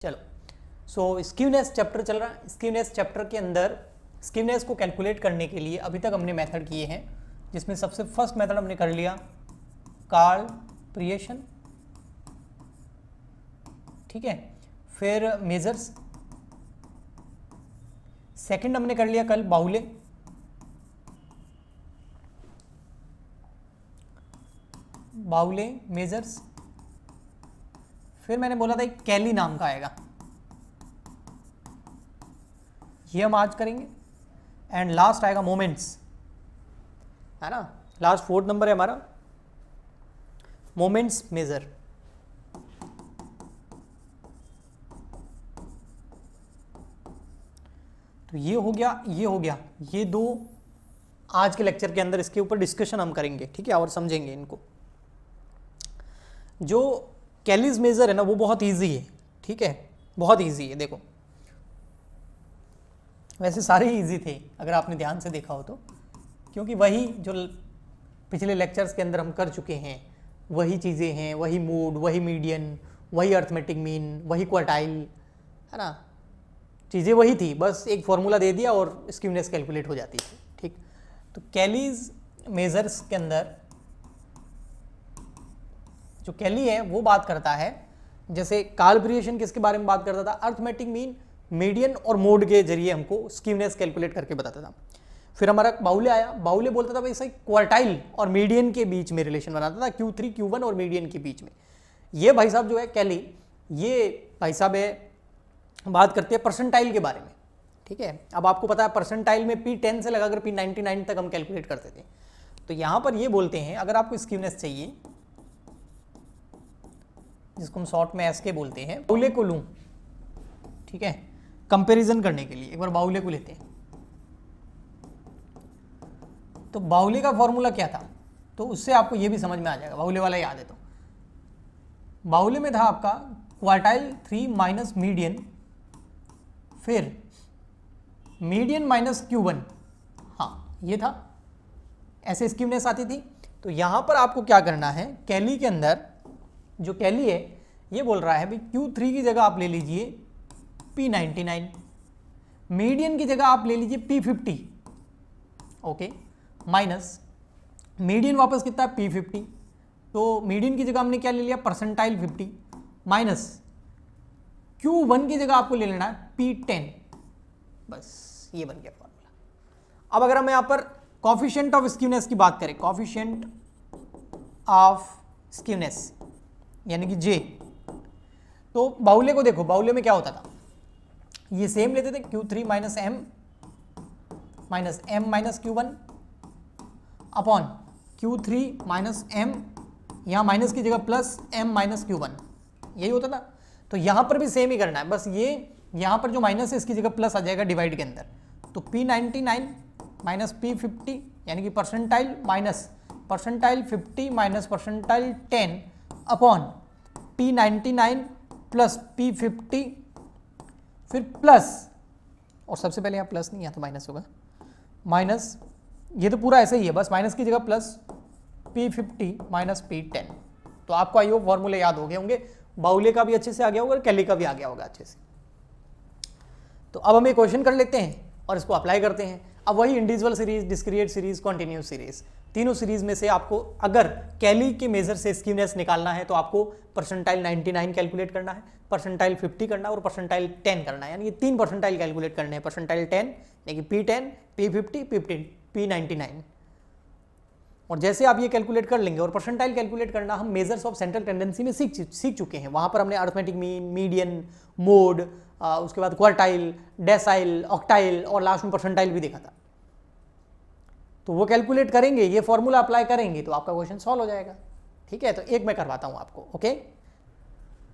चलो, सो skewness chapter चल रहा है। स्क्यूनेस चैप्टर के अंदर स्क्यूनेस को कैलकुलेट करने के लिए अभी तक हमने मेथड किए हैं, जिसमें सबसे फर्स्ट मेथड हमने कर लिया कार्ल प्रिएशन, ठीक है। फिर मेजर्स, सेकंड हमने कर लिया कल बाउले, मेजर्स। फिर मैंने बोला था एक कैली नाम का आएगा, ये हम आज करेंगे। एंड लास्ट आएगा मोमेंट्स, है ना। लास्ट फोर्थ नंबर है हमारा मोमेंट्स मेजर। तो ये हो गया, ये हो गया, ये दो आज के लेक्चर के अंदर इसके ऊपर डिस्कशन हम करेंगे, ठीक है, और समझेंगे इनको। जो कैलीज मेजर है ना वो बहुत इजी है, ठीक है, बहुत इजी है। देखो वैसे सारे ही इजी थे अगर आपने ध्यान से देखा हो तो, क्योंकि वही जो पिछले लेक्चर्स के अंदर हम कर चुके हैं वही चीज़ें हैं, वही मोड, वही मीडियन, वही अर्थमेटिक मीन, वही क्वार्टाइल, है ना, चीज़ें वही थी, बस एक फॉर्मूला दे दिया और स्क्यूनेस कैलकुलेट हो जाती थी, ठीक। तो कैलीज मेजर्स के अंदर जो कैली है वो बात करता है, जैसे कार्ल प्रिएशन किसके बारे में बात करता था, अर्थमेटिक मीन, मीडियन और मोड के जरिए हमको स्क्यूनेस कैलकुलेट करके बताता था। फिर हमारा बाउले आया, बाउले बोलता था भाई सही क्वार्टाइल और मीडियन के बीच में रिलेशन बनाता था, Q3 Q1 और मीडियन के बीच में। ये भाई साहब जो है कैली, ये भाई साहब है बात करते हैं परसेंटाइल के बारे में, ठीक है। अब आपको पता है परसेंटाइल में P10 से लगाकर P99 तक हम कैलकुलेट करते थे। तो यहाँ पर ये बोलते हैं अगर आपको स्क्यूनेस चाहिए, जिसको हम शॉर्ट में एसके बोलते हैं, बाउले को लूँ, ठीक है, कंपैरिजन करने के लिए एक बार बाउले को लेते हैं। तो बाउले का फॉर्मूला क्या था, तो उससे आपको ये भी समझ में आ जाएगा, बाउले वाला याद है तो। बाउले में था आपका क्वार्टाइल 3 माइनस मीडियन, फिर मीडियन माइनस Q1, हाँ ये था, ऐसे स्क्यूनेस आती थी। तो यहाँ पर आपको क्या करना है, कैली के अंदर जो कैली है ये बोल रहा है भाई Q3 की जगह आप ले लीजिए P99, मीडियन की जगह आप ले लीजिए P50, ओके, माइनस मीडियन वापस कितना है P50, तो मीडियन की जगह हमने क्या ले लिया परसेंटाइल 50, माइनस Q1 की जगह आपको ले लेना है P10, बस ये बन गया फॉर्मूला। अब अगर हम यहाँ पर कॉफिशिएंट ऑफ स्क्यूनेस की बात करें, कॉफिशिएंट ऑफ स्क्यूनेस यानी कि J, तो बाउले को देखो, बाउले में क्या होता था, ये सेम लेते थे Q3 minus M minus Q1 upon Q3 minus M, यहाँ माइनस की जगह प्लस M माइनस Q1, यही होता था। तो यहाँ पर भी सेम ही करना है, बस ये यहाँ पर जो माइनस है इसकी जगह प्लस आ जाएगा डिवाइड के अंदर। तो P99 माइनस P50 यानी कि percentile minus percentile 50 minus percentile 10 upon P99 plus P50, फिर प्लस, और सबसे पहले यहाँ प्लस नहीं, यहाँ तो माइनस होगा, माइनस, ये तो पूरा ऐसे ही है, बस माइनस की जगह प्लस P50 माइनस P10। तो आपको आई होप फॉर्मूले याद हो गए होंगे, बाउले का भी अच्छे से आ गया होगा और कैली का भी आ गया होगा अच्छे से। तो अब हम एक क्वेश्चन कर लेते हैं और इसको अप्लाई करते हैं। अब वही individual series, discrete series, continuous series, तीनों सीरीज में से आपको अगर कैली के मेजर से स्क्यूनेस निकालना है तो आपको परसेंटाइल 99 कैलकुलेट करना है, परसेंटाइल 50 करना है और परसेंटाइल 10 करना है, यानी कि 3 परसेंटाइल कैलकुलेट करने हैं, परसेंटाइल 10 यानी कि P10, P50, P99। और जैसे आप ये कैलकुलेट कर लेंगे, और परसेंटाइल कैलकुलेट करना हम मेजर्स ऑफ सेंट्रल टेंडेंसी में सीख चुके हैं, वहाँ पर हमने अर्थमेटिक मीन, मीडियन, मोड, उसके बाद क्वार्टाइल, डेसाइल, ऑक्टाइल और लास्ट में परसेंटाइल भी देखा था। तो वो कैलकुलेट करेंगे, ये फॉर्मूला अप्लाई करेंगे तो आपका क्वेश्चन सॉल्व हो जाएगा, ठीक है। तो एक मैं करवाता हूँ आपको, ओके।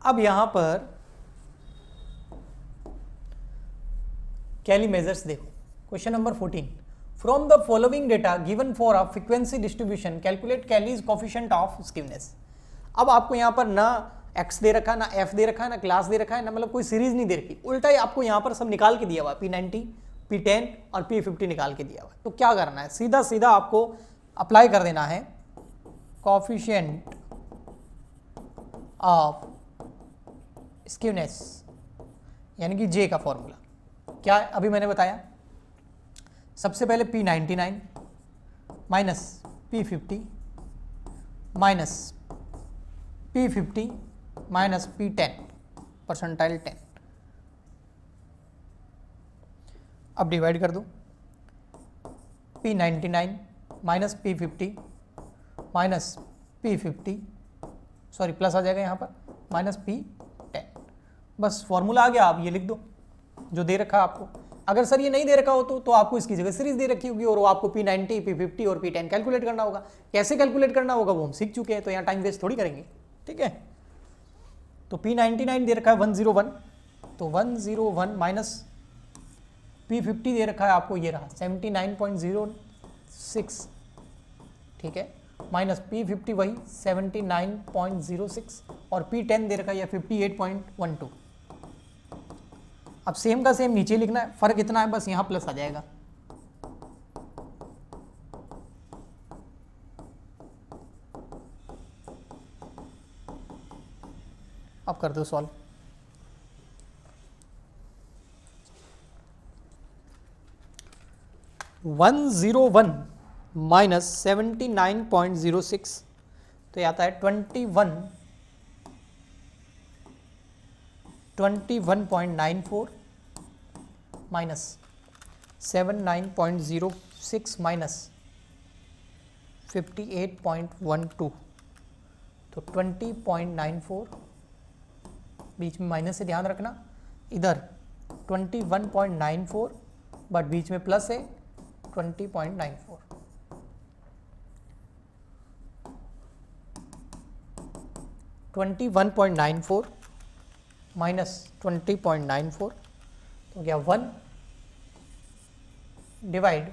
अब यहाँ पर कैली मेजर्स देखो, question number 14, from the following data given for a frequency distribution calculate Kelly's coefficient of skewness. अब आपको यहाँ पर ना x दे रखा है, ना f दे रखा है, ना क्लास दे रखा है, ना मतलब कोई सीरीज नहीं दे रखी, उल्टा ही आपको यहाँ पर सब निकाल के दिया हुआ है, P90, P10 और P50 निकाल के दिया हुआ है। तो क्या करना है, सीधा सीधा आपको अप्लाई कर देना है कोफिशिएंट ऑफ स्क्यूनेस यानी कि जे का फॉर्मूला क्या है अभी मैंने बताया। सबसे पहले P99 minus P50 minus P50 minus P10 percentile 10। अब डिवाइड कर दो, P99 minus P50 minus P50 sorry plus आ जाएगा यहाँ पर माइनस P10। बस फॉर्मूला आ गया, आप ये लिख दो जो दे रखा है आपको। अगर सर ये नहीं दे रखा हो तो आपको इसकी जगह सीरीज दे रखी होगी और वो आपको P90 P50 और P10 कैलकुलेट करना होगा। कैसे कैलकुलेट करना होगा वो हम सीख चुके हैं, तो यहाँ टाइम वेस्ट थोड़ी करेंगे, ठीक है। तो P99 दे रखा है 101, तो 101 माइनस P50 दे रखा है आपको, ये रहा 79.06, ठीक है, माइनस P50 वही 79.06 और P10 दे रखा है 58.12। अब सेम का सेम नीचे लिखना है, फर्क इतना है बस यहाँ प्लस आ जाएगा। अब कर दो सॉल्व। (101) माइनस 79.06 तो ये आता है 21.94 माइनस 79.06 माइनस 58.12 तो 20.94, बीच में माइनस से ध्यान रखना, इधर 21.94 बट बीच में प्लस है 20.94। (21.94) माइनस 20.94 तो क्या 1 डिवाइड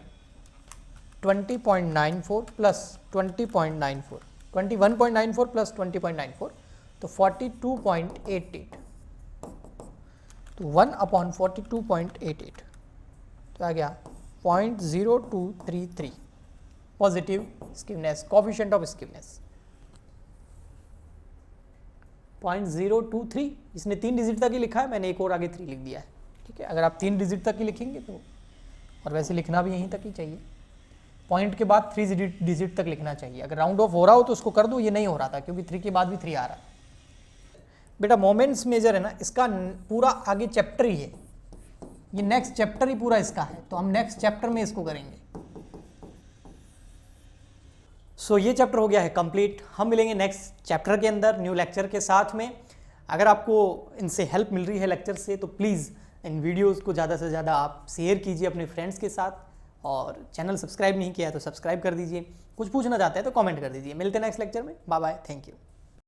20.94 प्लस 20.94, 21.94 प्लस 20.94 तो 42.88, तो 1/42.88 तो आ गया 0.0233 पॉजिटिव स्कीवनेस, कोफिशिएंट ऑफ स्कीवनेस 0.023। इसने 3 डिजिट तक ही लिखा है, मैंने एक और आगे 3 लिख दिया है, ठीक है। अगर आप 3 डिजिट तक ही लिखेंगे तो, और वैसे लिखना भी यहीं तक ही चाहिए, पॉइंट के बाद 3 डिजिट तक लिखना चाहिए। अगर राउंड ऑफ हो रहा हो तो उसको कर दो, ये नहीं हो रहा था क्योंकि 3 के बाद भी 3 आ रहा है। बेटा मोमेंट्स मेजर है ना, इसका पूरा आगे चैप्टर ही है, ये नेक्स्ट चैप्टर ही पूरा इसका है, तो हम नेक्स्ट चैप्टर में इसको करेंगे। सो ये चैप्टर हो गया है कंप्लीट। हम मिलेंगे नेक्स्ट चैप्टर के अंदर न्यू लेक्चर के साथ में। अगर आपको इनसे हेल्प मिल रही है लेक्चर से तो प्लीज़ इन वीडियोस को ज़्यादा से ज़्यादा आप शेयर कीजिए अपने फ्रेंड्स के साथ, और चैनल सब्सक्राइब नहीं किया है तो सब्सक्राइब कर दीजिए। कुछ पूछना चाहते हैं तो कमेंट कर दीजिए। मिलते हैं नेक्स्ट लेक्चर में, बाय बाय, थैंक यू।